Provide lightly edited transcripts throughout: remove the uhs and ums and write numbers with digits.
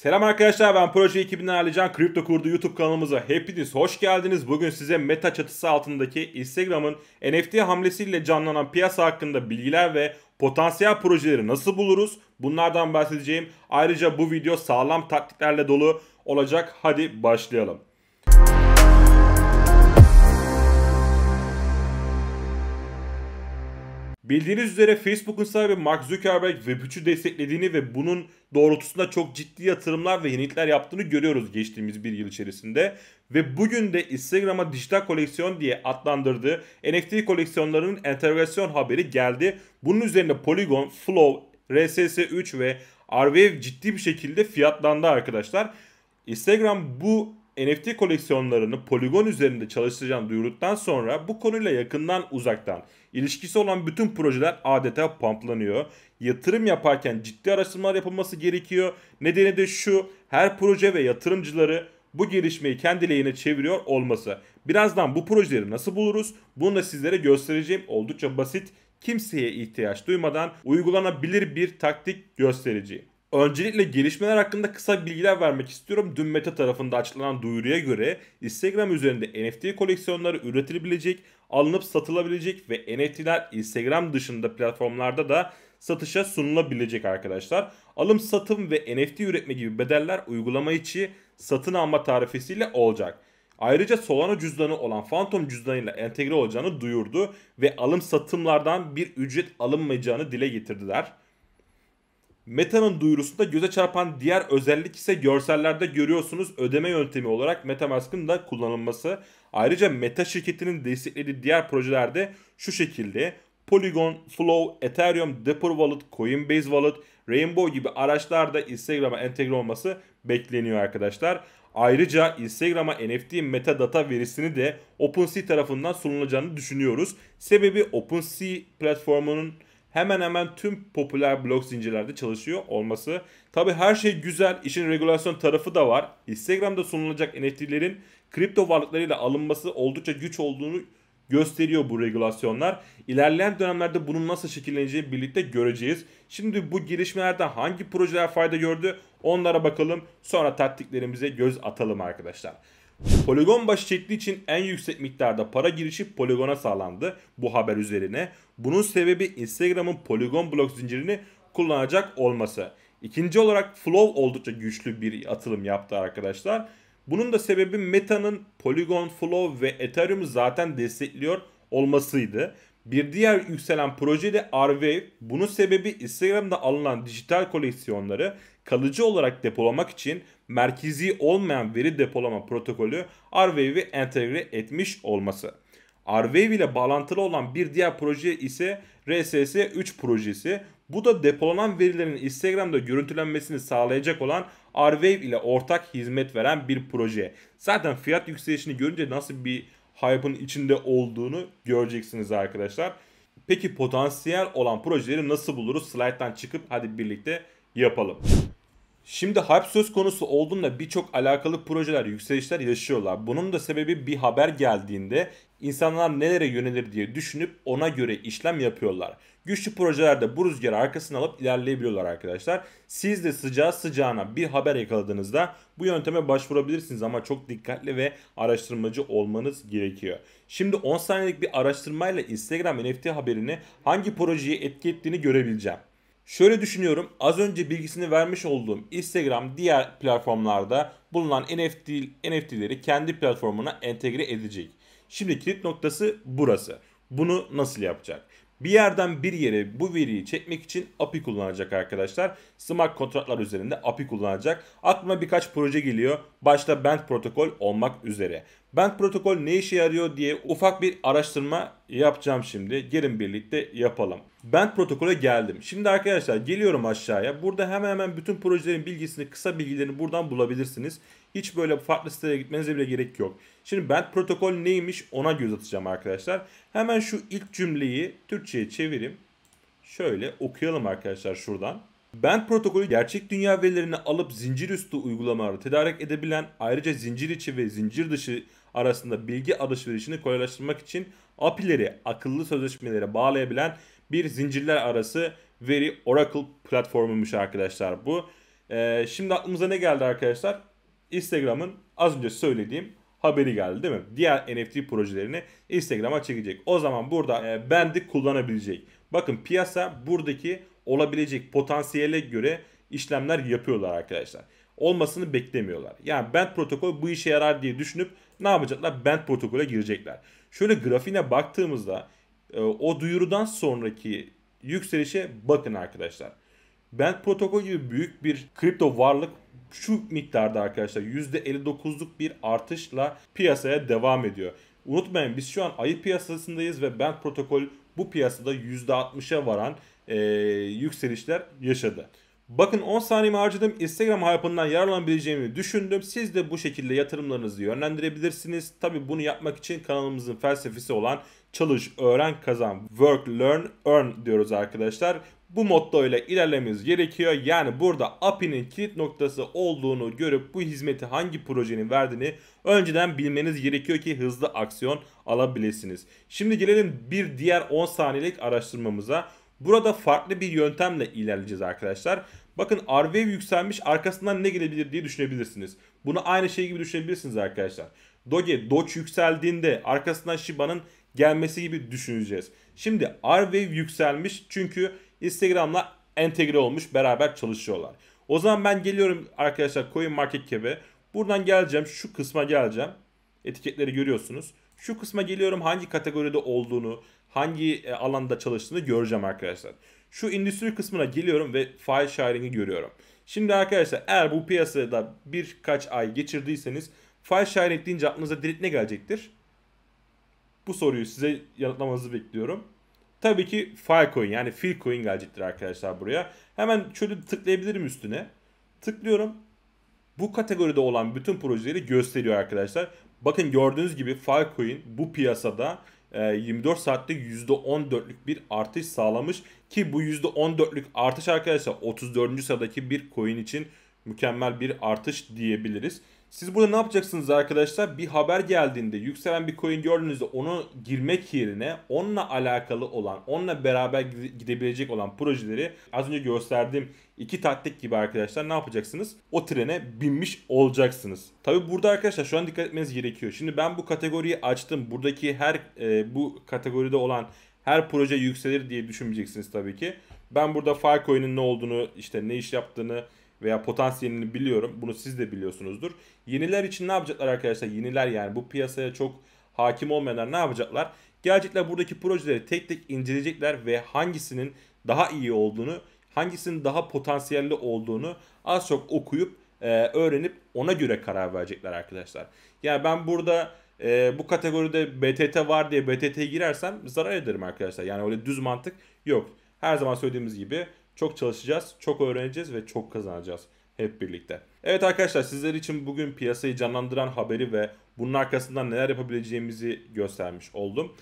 Selam arkadaşlar, ben Proje ekibinden Alican. Kripto Kurdu YouTube kanalımıza hepiniz hoş geldiniz. Bugün size Meta çatısı altındaki Instagram'ın NFT hamlesiyle canlanan piyasa hakkında bilgiler ve potansiyel projeleri nasıl buluruz? Bunlardan bahsedeceğim. Ayrıca bu video sağlam taktiklerle dolu olacak. Hadi başlayalım. Bildiğiniz üzere Facebook'un sahibi Mark Zuckerberg Web3'ü desteklediğini ve bunun doğrultusunda çok ciddi yatırımlar ve yenilikler yaptığını görüyoruz geçtiğimiz bir yıl içerisinde. Ve bugün de Instagram'a dijital koleksiyon diye adlandırdığı NFT koleksiyonlarının entegrasyon haberi geldi. Bunun üzerine Polygon, Flow, RSS3 ve Arweave ciddi bir şekilde fiyatlandı arkadaşlar. Instagram bu NFT koleksiyonlarını Polygon üzerinde çalıştıracağını duyurduktan sonra bu konuyla yakından uzaktan ilişkisi olan bütün projeler adeta pamplanıyor. Yatırım yaparken ciddi araştırmalar yapılması gerekiyor. Nedeni de şu: her proje ve yatırımcıları bu gelişmeyi kendi lehine çeviriyor olması. Birazdan bu projeleri nasıl buluruz? Bunu da sizlere göstereceğim. Oldukça basit, kimseye ihtiyaç duymadan uygulanabilir bir taktik göstereceğim. Öncelikle gelişmeler hakkında kısa bilgiler vermek istiyorum. Dün Meta tarafında açıklanan duyuruya göre Instagram üzerinde NFT koleksiyonları üretilebilecek, alınıp satılabilecek ve NFT'ler Instagram dışında platformlarda da satışa sunulabilecek arkadaşlar. Alım, satım ve NFT üretme gibi bedeller uygulama içi satın alma tarifesiyle olacak. Ayrıca Solana cüzdanı olan Phantom cüzdanıyla entegre olacağını duyurdu ve alım satımlardan bir ücret alınmayacağını dile getirdiler. Meta'nın duyurusunda göze çarpan diğer özellik ise görsellerde görüyorsunuz ödeme yöntemi olarak MetaMask'ın da kullanılması. Ayrıca Meta şirketinin desteklediği diğer projelerde şu şekilde: Polygon, Flow, Ethereum, Dapper Wallet, Coinbase Wallet, Rainbow gibi araçlarda Instagram'a entegre olması bekleniyor arkadaşlar. Ayrıca Instagram'a NFT metadata verisini de OpenSea tarafından sunulacağını düşünüyoruz. Sebebi OpenSea platformunun hemen hemen tüm popüler blok zincirlerde çalışıyor olması. Tabi her şey güzel, işin regülasyon tarafı da var. Instagram'da sunulacak NFT'lerin kripto varlıklarıyla alınması oldukça güç olduğunu gösteriyor bu regülasyonlar. İlerleyen dönemlerde bunun nasıl şekilleneceğini birlikte göreceğiz. Şimdi bu gelişmelerden hangi projeler fayda gördü onlara bakalım. Sonra taktiklerimize göz atalım arkadaşlar. Polygon başı çektiği için en yüksek miktarda para girişi Polygon'a sağlandı bu haber üzerine. Bunun sebebi Instagram'ın Polygon blok zincirini kullanacak olması. İkinci olarak Flow oldukça güçlü bir atılım yaptı arkadaşlar. Bunun da sebebi Meta'nın Polygon, Flow ve Ethereum'u zaten destekliyor olmasıydı. Bir diğer yükselen proje de Arweave. Bunun sebebi Instagram'da alınan dijital koleksiyonları kalıcı olarak depolamak için merkezi olmayan veri depolama protokolü Arweave'i entegre etmiş olması. Arweave ile bağlantılı olan bir diğer proje ise RSS3 projesi. Bu da depolanan verilerin Instagram'da görüntülenmesini sağlayacak olan Arweave ile ortak hizmet veren bir proje. Zaten fiyat yükselişini görünce nasıl bir hype'ın içinde olduğunu göreceksiniz arkadaşlar. Peki potansiyel olan projeleri nasıl buluruz? Slide'dan çıkıp hadi birlikte yapalım. Şimdi hype söz konusu olduğunda birçok alakalı projeler yükselişler yaşıyorlar. Bunun da sebebi bir haber geldiğinde insanlar nelere yönelir diye düşünüp ona göre işlem yapıyorlar. Güçlü projelerde bu rüzgarı arkasına alıp ilerleyebiliyorlar arkadaşlar. Siz de sıcağı sıcağına bir haber yakaladığınızda bu yönteme başvurabilirsiniz ama çok dikkatli ve araştırmacı olmanız gerekiyor. Şimdi 10 saniyelik bir araştırmayla Instagram NFT haberini hangi projeye etki ettiğini görebileceğim. Şöyle düşünüyorum, az önce bilgisini vermiş olduğum Instagram diğer platformlarda bulunan NFT'leri kendi platformuna entegre edecek. Şimdi kilit noktası burası. Bunu nasıl yapacak? Bir yerden bir yere bu veriyi çekmek için API kullanacak arkadaşlar. Smart kontratlar üzerinde API kullanacak. Aklıma birkaç proje geliyor. Başta Band protokol olmak üzere. Band protokol ne işe yarıyor diye ufak bir araştırma yapacağım şimdi. Gelin birlikte yapalım. Band protokole geldim. Şimdi arkadaşlar geliyorum aşağıya. Burada hemen bütün projelerin bilgisini, kısa bilgilerini buradan bulabilirsiniz. Hiç böyle farklı sitelere gitmenize bile gerek yok. Şimdi Band protokol neymiş ona göz atacağım arkadaşlar. Hemen şu ilk cümleyi Türkçe'ye çevireyim. Şöyle okuyalım arkadaşlar şuradan. Band protokolü gerçek dünya verilerini alıp zincir üstü uygulamaları tedarik edebilen, ayrıca zincir içi ve zincir dışı arasında bilgi alışverişini kolaylaştırmak için API'leri akıllı sözleşmelere bağlayabilen bir zincirler arası veri Oracle platformuymuş arkadaşlar bu. Şimdi aklımıza ne geldi arkadaşlar? Instagram'ın az önce söylediğim haberi geldi değil mi? Diğer NFT projelerini Instagram'a çekecek. O zaman burada Band'i kullanabilecek. Bakın piyasa buradaki olabilecek potansiyele göre işlemler yapıyorlar arkadaşlar. Olmasını beklemiyorlar. Yani Band protokol bu işe yarar diye düşünüp ne yapacaklar? Band protokole girecekler. Şöyle grafiğine baktığımızda o duyurudan sonraki yükselişe bakın arkadaşlar. Band protokol gibi büyük bir kripto varlık şu miktarda arkadaşlar %59'luk bir artışla piyasaya devam ediyor. Unutmayın biz şu an ayı piyasasındayız ve Band protokol bu piyasada %60'a varan yükselişler yaşadı. Bakın 10 saniyemi harcadım. Instagram hype'ından yararlanabileceğimi düşündüm. Siz de bu şekilde yatırımlarınızı yönlendirebilirsiniz. Tabi bunu yapmak için kanalımızın felsefesi olan çalış, öğren, kazan, work, learn, earn diyoruz arkadaşlar. Bu motto ile ilerlememiz gerekiyor. Yani burada API'nin kilit noktası olduğunu görüp bu hizmeti hangi projenin verdiğini önceden bilmeniz gerekiyor ki hızlı aksiyon alabilirsiniz. Şimdi gelelim bir diğer 10 saniyelik araştırmamıza. Burada farklı bir yöntemle ilerleyeceğiz arkadaşlar. Bakın RWave yükselmiş, arkasından ne gelebilir diye düşünebilirsiniz. Bunu aynı şey gibi düşünebilirsiniz arkadaşlar. Doge yükseldiğinde arkasından Shiba'nın gelmesi gibi düşüneceğiz. Şimdi RWave yükselmiş çünkü Instagram'la entegre olmuş, beraber çalışıyorlar. O zaman ben geliyorum arkadaşlar CoinMarketCap'e. Buradan geleceğim, şu kısma geleceğim. Etiketleri görüyorsunuz. Şu kısma geliyorum, hangi kategoride olduğunu, hangi alanda çalıştığını göreceğim arkadaşlar. Şu endüstri kısmına geliyorum ve file sharing'i görüyorum. Şimdi arkadaşlar eğer bu piyasada birkaç ay geçirdiyseniz file sharing deyince aklınıza direkt ne gelecektir? Bu soruyu size yanıtlamanızı bekliyorum. Tabii ki Filecoin yani Filecoin gelecektir arkadaşlar buraya. Hemen şöyle tıklayabilirim üstüne. Tıklıyorum. Bu kategoride olan bütün projeleri gösteriyor arkadaşlar. Bakın gördüğünüz gibi Filecoin bu piyasada 24 saatte %14'lük bir artış sağlamış. Ki bu %14'lük artış arkadaşlar 34. sıradaki bir coin için mükemmel bir artış diyebiliriz. Siz burada ne yapacaksınız arkadaşlar? Bir haber geldiğinde yükselen bir coin gördüğünüzde onu girmek yerine onunla alakalı olan, onunla beraber gidebilecek olan projeleri az önce gösterdiğim iki taktik gibi arkadaşlar ne yapacaksınız? O trene binmiş olacaksınız. Tabi burada arkadaşlar şu an dikkat etmeniz gerekiyor. Şimdi ben bu kategoriyi açtım. Buradaki her bu kategoride olan her proje yükselir diye düşünmeyeceksiniz tabii ki. Ben burada Filecoin'in ne olduğunu, işte ne iş yaptığını veya potansiyelini biliyorum. Bunu siz de biliyorsunuzdur. Yeniler için ne yapacaklar arkadaşlar? Yeniler yani bu piyasaya çok hakim olmayanlar ne yapacaklar? Gelecekler buradaki projeleri tek tek inceleyecekler ve hangisinin daha iyi olduğunu, hangisinin daha potansiyelli olduğunu az çok okuyup öğrenip ona göre karar verecekler arkadaşlar. Yani ben burada bu kategoride BTT var diye BTT'ye girersem zarar ederim arkadaşlar. Yani öyle düz mantık yok. Her zaman söylediğimiz gibi çok çalışacağız, çok öğreneceğiz ve çok kazanacağız hep birlikte. Evet arkadaşlar sizler için bugün piyasayı canlandıran haberi ve bunun arkasından neler yapabileceğimizi göstermiş oldum.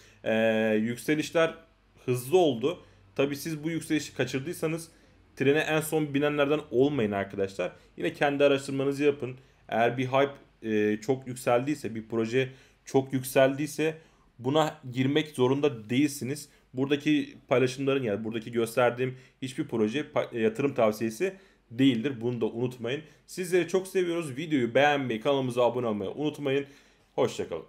Yükselişler hızlı oldu. Tabi siz bu yükselişi kaçırdıysanız trene en son binenlerden olmayın arkadaşlar. Yine kendi araştırmanızı yapın. Eğer bir hype çok yükseldiyse, bir proje çok yükseldiyse buna girmek zorunda değilsiniz. Buradaki paylaşımların yani buradaki gösterdiğim hiçbir proje yatırım tavsiyesi değildir. Bunu da unutmayın. Sizleri çok seviyoruz. Videoyu beğenmeyi, kanalımıza abone olmayı unutmayın. Hoşçakalın.